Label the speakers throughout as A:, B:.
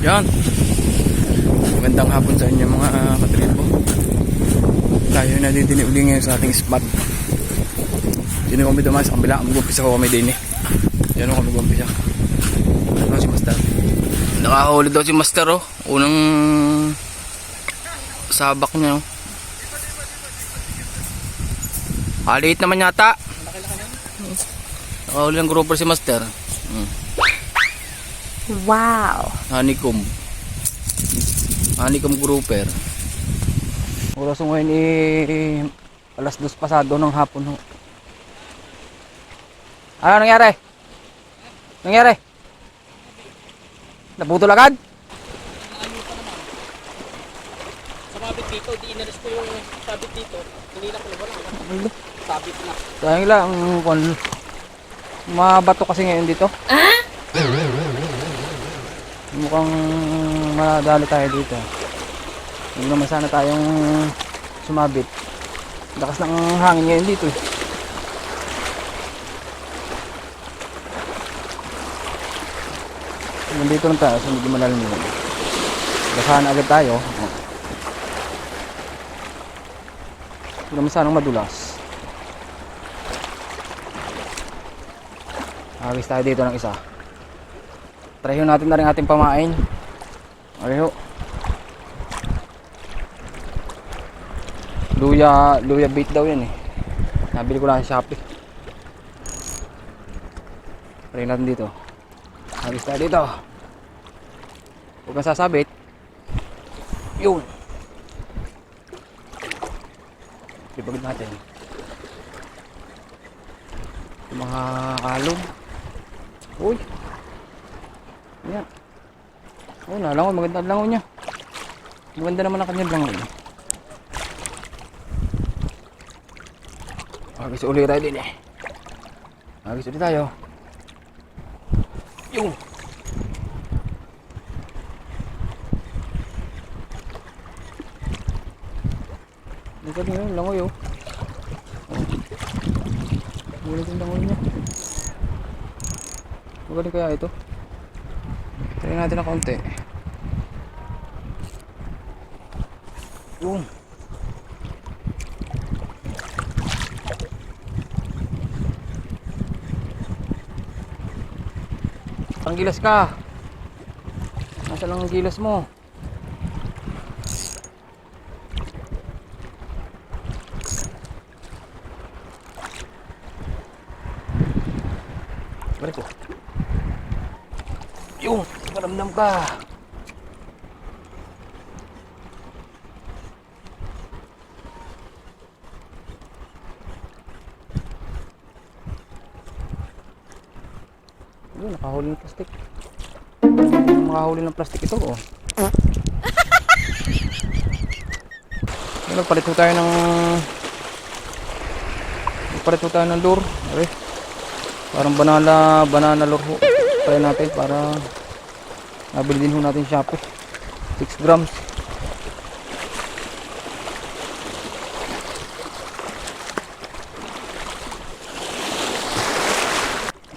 A: Yan. Magandang hapon sa inyo mga katribo. Tayo na din uli ngayon sa ating spot. Sino kami dumaan sa kabila? Mag-umpisa ko kami din eh. Yan o kami mag-umpisa. Ano si Master? Nakahuli daw si Master oh. Unang sabak niya oh. Aliit naman yata. Nakahuli ng grouper si Master.
B: Wow.
A: Honeycomb grouper. Oras ngayon eh alas 2 pasado ng hapon ho. Ano nangyari? Naputol agad?
C: Sabit dito, di inalis ko yung sabit dito. Hinila ko na wala. Sabit na.
A: Sayang lang mabato kasi ngayon dito. Mukhang madali tayo dito. Hindi naman sana tayong sumabit. Lakas ng hangin ngayon dito eh. Nandito lang tayo, so medyo malalim yun. Basahan agad tayo. Hindi naman sanang madulas. Agis tayo dito ng isa. Try natin na rin ating pamain. Areho. Luya bait daw yan eh. Nabili ko lang sa Shopee. Try natin dito. Agis tayo dito. Huwag kang sasabit. Yun. Ibagod natin. Yung mga kalong. Uy. Yan. Oh, nalangon. Maganda ang langon niya. Maganda naman ang kanyang langon. Agis ulit tayo din eh. Agis ulit tayo. Yung. Dito din yung langoy oh. Ulit yung langoy niya. Magaling kaya ito. Try natin na konti. Yung. Ang gilas ka. Nasa lang ang gilas mo? Balik ko. Yung, maramdam ka. Yun, nakahuli ng plastic. Nakahuli ng plastic ito oh. Nagpalit tayo ng lure. Okay. Parang banana lure ho. Try natin para nabili din ho natin Shopee. 6 grams.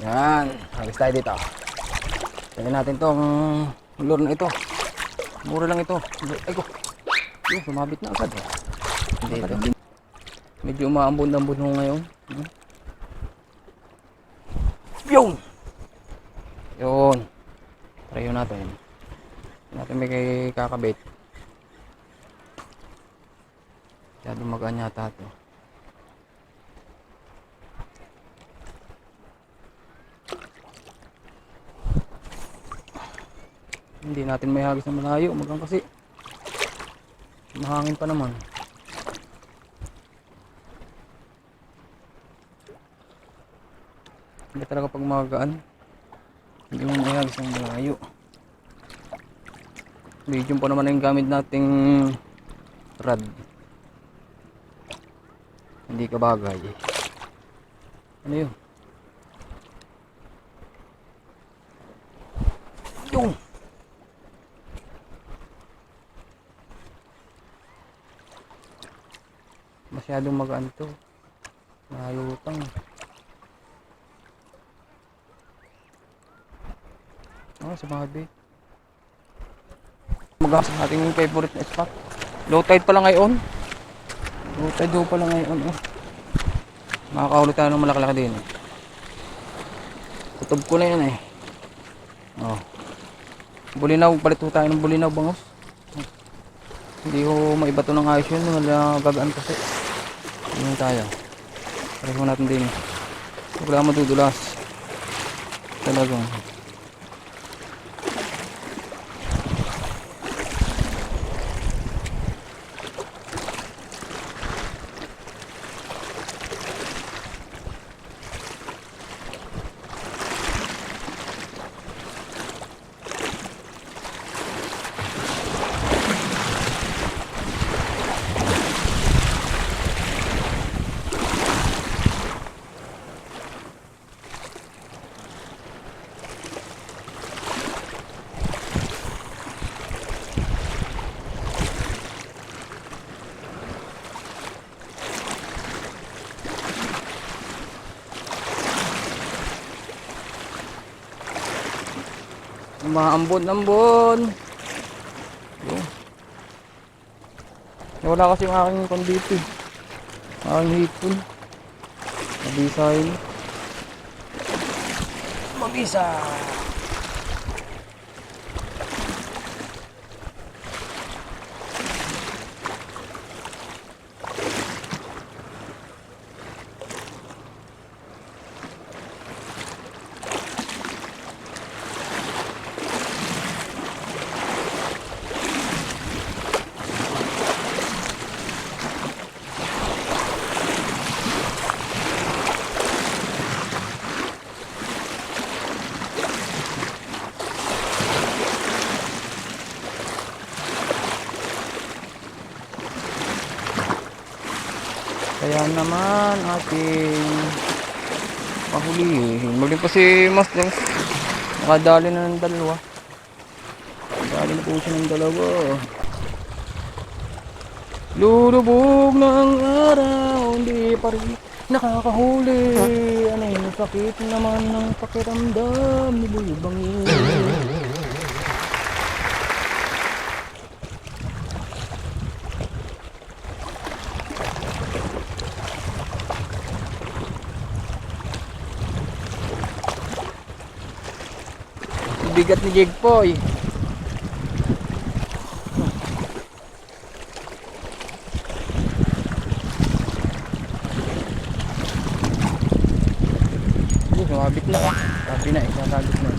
A: Yan, halis tayo dito. Tingnan natin tong lure na ito. Mura lang ito. Ay ko. Yung sumabit na agad. Hindi. Medyo umaambon-ambon ho ngayon. Yun. Yun. Try yun natin. Natin may kakabit. Kaya dumagaan yata ito. Hindi natin may hagis na malayo. Magang kasi mahangin pa naman. Hindi talaga pag magaan. Hindi mo may hagis ng malayo. Medium pa naman yung gamit nating rod. Hindi ka bagay. Ano yun? Yung! Masyadong magaan to. Nalutang. Oh, sumabi. mag sa ating favorite na spot. Low tide pala ngayon. Low tide daw pala ngayon. Makakahuli tayo ng malaki-laki din. Kutob ko na yan eh. Bulinaw, palit ho tayo ng bulinaw bangos. Hindi ho maiba to ng ayos yun. Wala gagaan kasi. Yun tayo. Palit mo natin din. Wala madudulas. Talagang. Maambon-ambon. Wala kasi yung aking kondito. Aking hipon. Mabisahin. Mabisa. Kaya naman ating pahulihin. Muli pa si Mustang. Nakadali na ng dalawa. Nakadali po siya ng dalawa. Lulubog na ang araw, hindi pa rin nakakahuli. Ano yung sakit naman ng pakiramdam, nilibangin. Bigat ni Jigpoy. Sumabit na. Sabi na, isasabit na.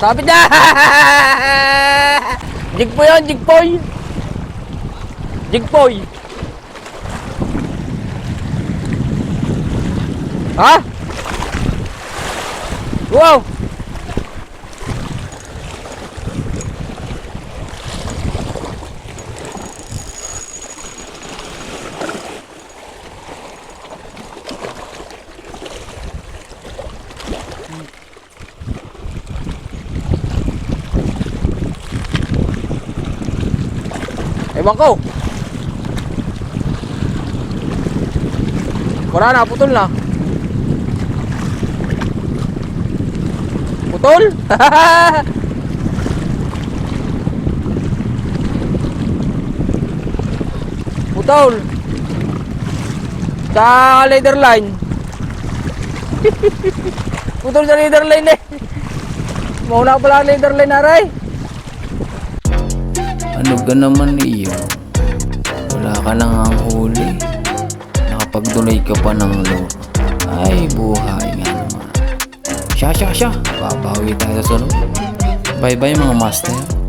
A: Sabit na! Jigpoy yan, Jigpoy! Jigpoy! Ha? Wow! Ewan ko. Wala na, putol na. Putol? Putol. Sa leader line. Putol sa leader line eh. Mauna pala ang leader line, aray.
B: Ano ka naman iyo? Wala ka nang ang huli. Nakapagduloy ka pa ng loro. Ay, buhay nga naman. Siya. Babawi tayo sa sunod. Bye bye mga master.